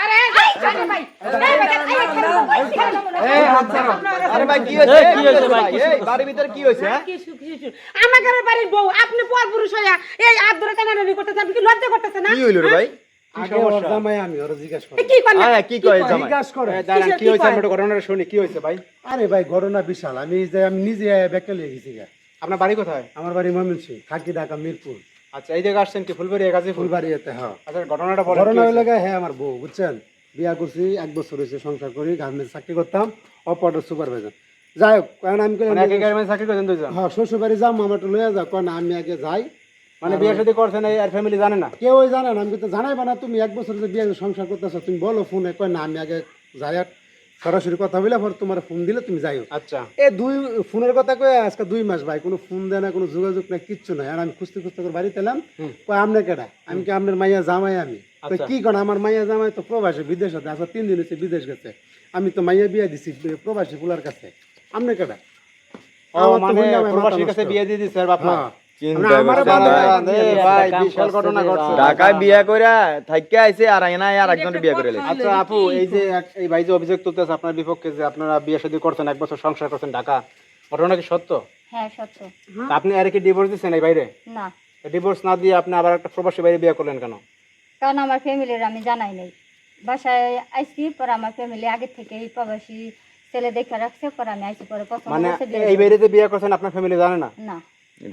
আরে জানি ভাই আরে ভাই কি হইছে ভাই এই বাড়ির ভিতরে কি হইছে হ্যাঁ আমার ঘরের বাড়ির বউ আপনি পরপুরুষ হইয়া এই হাত ধরে টানাটানি করতেছেন কি লজ্জা করতেছেন না কি হইলো রে ভাই আগে ওর জামাই আমি ওর জিজ্ঞাসা করি কি করেন হ্যাঁ কি কয় জামাই জিজ্ঞাসা করে দাঁড়ান কি হইছে আমরা ঘটনাটা শুনি কি হইছে ভাই আরে ভাই ঘটনা বিশাল আমি নিজে ব্যাকে লিয়ে গেছি গা। আপনার বাড়ি কোথায় আমার বাড়ি ময়মনসিংহ খাকি ঢাকা মিরপুর আচ্ছা এই জায়গা আসছেন কি ফুলবাড়ি গাজীপুর ফুলবাড়িতে। হ্যাঁ আচ্ছা ঘটনাটা বলেন ঘটনা হইলে গা, হ্যাঁ আমার বউ বুঝছেন বিয়া করছি 1 বছর হয়েছে সংসার করি গার্মেন্টস চাকরি করতাম অপারেটর সুপারভাইজার। যাই হোক কারণ আমি মানে একই গার্মেন্টস চাকরি করেন দুইজন হ্যাঁ শ্বশুর বাড়ি যাম আমার একটু লইয়া যাও কারণ আমি আগে যাই মানে বিয়ে শাদী করছেন এই আর ফ্যামিলি জানে না কেউই জানে না। আমি তো জানাইবা না তুমি 1 বছর যে বিয়ে সংসার করতেছো তুমি বলো ফোনে কয় না আমি আগে যাই আর সরাসরি কথা বলে পর তোমার ফোন দিলে তুমি যাইও। আচ্ছা এই ফোনের কথা কয়ে আজকে 2 মাস ভাই কোনো ফোন দেয় না কোনো যোগাযোগ নাই কিচ্ছু নাই। আর আমি খুঁজতে করে বাড়িতে এলাম কয় আমনে কেডা আমি কি আপনার মাইয়া জামাই আমি কই কি কোন আমার মাইয়া জামাই তো প্রবাসী বিদেশ আছে আজকে 3 দিন হচ্ছে বিদেশ গেছে আমি তো মাইয়া বিয়া দিছি প্রবাসী ফুলার কাছে আমনে কেডা ও মানে প্রবাসীর কাছে বিয়ে দিয়ে দিছে আর বাপ মা ঢাকায় বিয়া কইরা থাইকে আইছে আর আইনা আর একজনের বিয়া করে লাইছে। আচ্ছা আপু এই যে এই ভাই যে অভিযোগ তুলতেছে আপনার বিপক্ষে যে আপনারা বিয়ে শাদী করছেন 1 বছর সংসার করছেন ঢাকা ঘটনা কি সত্য? হ্যাঁ সত্য। তা আপনি আর কি ডিভোর্স দিচ্ছেন এই বাইরে? না, ডিভোর্স না দিয়ে আপনি আবার একটা প্রবাসী বাইরে বিয়ে করলেন কেন? কারণ আমার ফ্যামিলির আমি জানাই নাই। বাসায় আইসি পরে আমার ফ্যামিলি আগে থেকে এই প্রবাসী ছেলে দেখে রাখছে পরে আমি আইসি পরে পছন্দ মানে হয়েছে এই বাইরে যে বিয়ে করছেন আপনার ফ্যামিলি জানে না? না।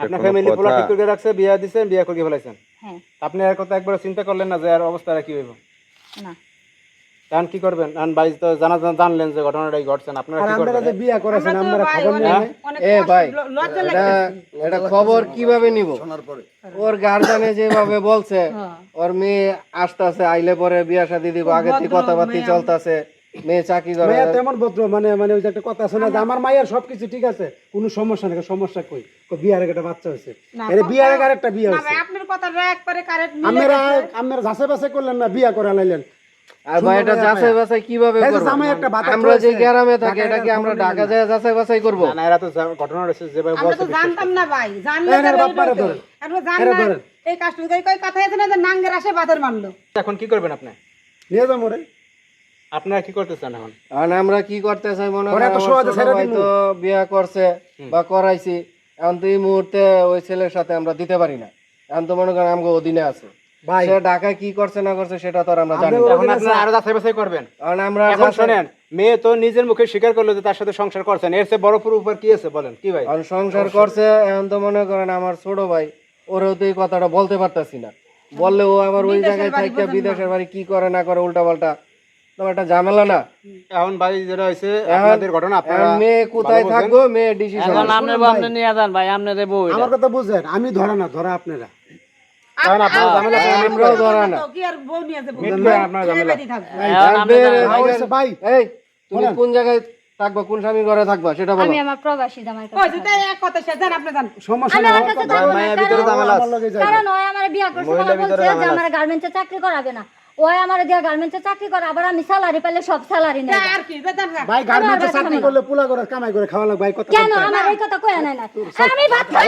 আপনার ফ্যামিলি পোলা ঠিক করে রাখছে বিয়ে দিবেন বিয়ে করে ফেলাইছেন। হ্যাঁ। আপনি আর কথা একবার চিন্তা করলেন না যে আর অবস্থাটা কি হইব? না। কারণ কি করবেন? কারণ ভাই তো জানলেন যে ঘটনাটাই ঘটছেন আপনারা কি করবেন? আপনারা যে বিয়া করেছেন আমরা খবর নেই এ ভাই লজ্জা লাগছে এটা খবর কিভাবে নিব ওর গার্জিয়ানে যেভাবে বলছে ওর মেয়ে আসতেছে আইলে পরে বিয়া শাদী দিব আগে থেকে কথাবার্তা চলতেছে মেয়ে চাকরি করে মাইয়া তেমন ভদ্র মানে মানে ওই যে একটা কথা আছে না যে আমার মায়ের সবকিছু ঠিক আছে কোনো সমস্যা নেই সমস্যা কই বিয়ার একটা বাচ্চা হয়েছে এর বিয়ার আগে একটা বিয়ে হয়েছে আপনার কথা একবারে কারেক্ট আপনারা যাচাই বাছাই করলেন না বিয়া করে লাইলেন আর ভাই এটা যাচাই বাছাই কিভাবে করব আমরা যে গ্রামে থাকি এটা কি আমরা ঢাকা যায় যাচাই বাছাই করব না এরা তো ঘটনা রয়েছে যেভাবে আমরা বলছে তো জানতাম না ভাই জানলে বাপ্পারে ধরেন আমরা জানতাম এই কাজটুকু কই কথা আছে না যে নাঙ্গের আসে বাদর মারলো এখন কি করবেন আপনি? নিয়ে যাবো রে আপনারা কি করতেছেন এখন? আর আমরা কি করতে চাই মনে ওরা হয় তো আমার সহজে ছোট ছেড়ে ভাই দিমু। তো বিয়া করছে বা করাইছি এখন তো এই মুহূর্তে ওই ছেলের সাথে আমরা দিতে পারি না এখন তো মনে করেন আমগো অধীনে আছে ভাই সে ঢাকায় কি করছে না করছে সেটা তো আর আমরা জানি না এখন আপনারা আরো যাচাই বাছাই করবেন। কারণ আমরা এখন শুনেন মেয়ে তো নিজের মুখে স্বীকার করলো যে তার সাথে সংসার করছেন এর চেয়ে বড় পুরো উপর কি আছে বলেন কি ভাই? কারণ সংসার করছে এখন তো মনে করেন আমার ছোট ভাই ওরেও তো এই কথাটা বলতে পারতাছি না বললে ও আবার ওই জায়গায় থাইকা বিদেশের বাড়ি কি করে না করে উল্টা পাল্টা তো একটা ঝামেলা না এখন ভাই যেটা হইছে আপনাদের ঘটনা আপনারা এখন মেয়ে কোথায় থাকবো মেয়ে ডিসিশন এখন আপনি আপনি নিয়ে যান ভাই আপনাদের বউ এটা। আমার কথা বুঝেন আমি ধরা না ধরা আপনারা কারণ আপনারা ঝামেলা আমরাও ধরা না কি আর বউ নিয়ে যাবো আপনারা ঝামেলা ভাই এই তুমি কোন জায়গায় থাকবা কোন স্বামীর ঘরে থাকবা সেটা বলো আমি আমার প্রবাসী জামাই ওই যে তাই এক কথা সে জান আপনি জান সমস্যা আমি নেই ওর কাছে যাবো না, ভিতরে ঝামেলা আছে। আমার লগে যাই কারণ ওই আমার বিয়া করছে বলে বলছে যে আমার গার্মেন্টসে চাকরি করাবে না ওই আমার দিয়া গার্মেন্টসে চাকরি করে আবার আমি স্যালারি পেলে সব স্যালারি নেই আর কি বেতন ভাই গার্মেন্টসে চাকরি করলে পোলা করে কামাই করে খাওয়া লাগবে ভাই কত কেন আমার এই কথা কই নাই না আমি ভাত খাই